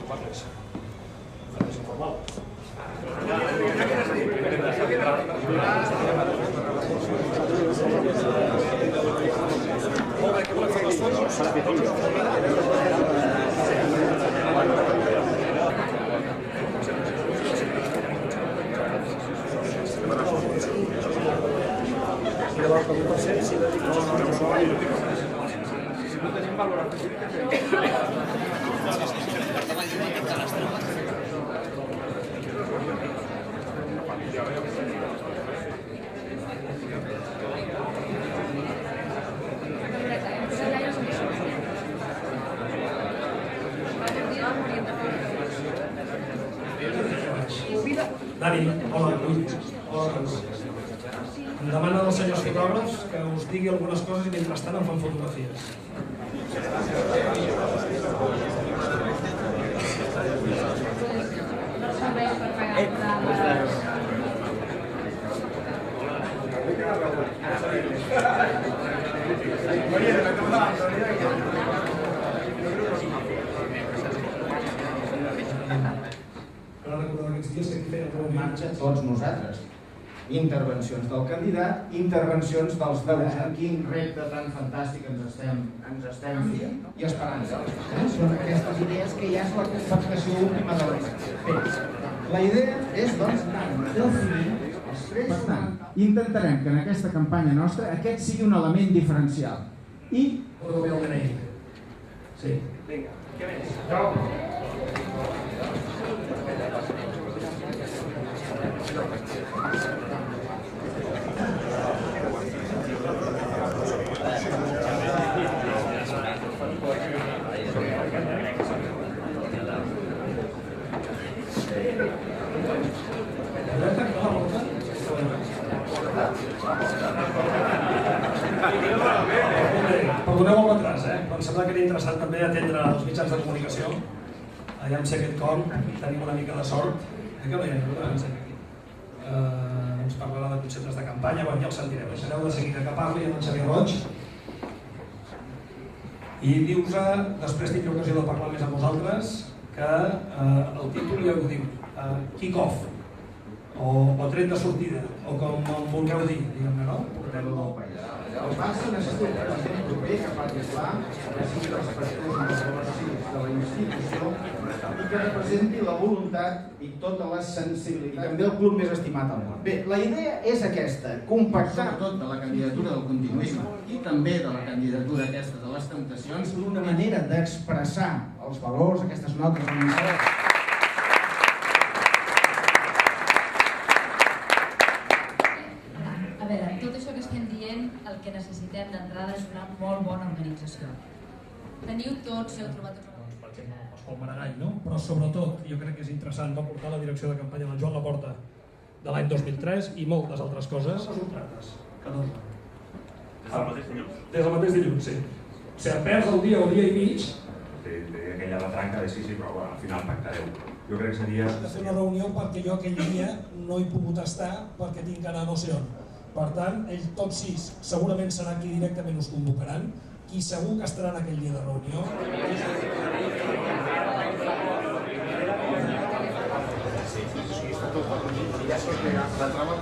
Parles. Parles informal. Molt bé, que volem fer les fotos? I llavors el 1% s'hi dedica a si no tenim valor afegit. Dani, hola, em demana dels senyors fotògrafs que us digui algunes coses i mentrestant em fan fotografies. En marxa tots nosaltres. Intervencions del candidat, intervencions dels veus. Quin repte tan fantàstic ens estem fent i esperança. Són aquestes idees que ja és la compactació última de l'espera. La idea és, doncs, definir els trets. Per tant, intentarem que en aquesta campanya nostra aquest sigui un element diferencial. I... Podeu veure el DNI. Sí. Vinga, què més? Prou. Perdoneu el retras, però em sembla que era interessant també atendre els mitjans de comunicació. Allà sé aquest com, tenim una mica de sort. Que no hi ha ens parlarà de conceptes de campanya, ja el sentirem. Deixareu de seguida que parli amb en Xavier Roig. I dius-a, després tindré ocasió de parlar més amb vosaltres, que el títol ja ho diu, kick-off, o tret de sortida, o com em vulgueu dir, diguem-ne, no? El Barça necessita un president proper que parli clar, que sigui respectuós amb els valors de la institució i que representi la voluntat i tota la sensibilitat. I també el club més estimat al món. Bé, la idea és aquesta, compactar tot de la candidatura del continuisme i també de la candidatura aquesta de les temptacions d'una manera d'expressar els valors, aquestes notes de missatge. El que necessitem d'entrada és una molt bona organització. Teniu tots, heu trobat tots... Per exemple, el Pol Maragall, no? Però sobretot, jo crec que és interessant no portar la direcció de campanya del Joan Laporta de l'any 2003 i moltes altres coses. Resultats. 14. Des del mateix dilluns? Des del mateix dilluns, sí. O sigui, perds el dia o dia i mig. Té aquella retranca de sí, però bueno, al final pactareu. Jo crec que seria... Hem de fer una reunió perquè jo aquell dia no he pogut estar perquè tinc d'anar no sé on. Per tant, ells tots 6 segurament serà qui directament us convocaran, qui segur que estarà en aquell dia de reunió. Sí, està tot. Ja sé que la trama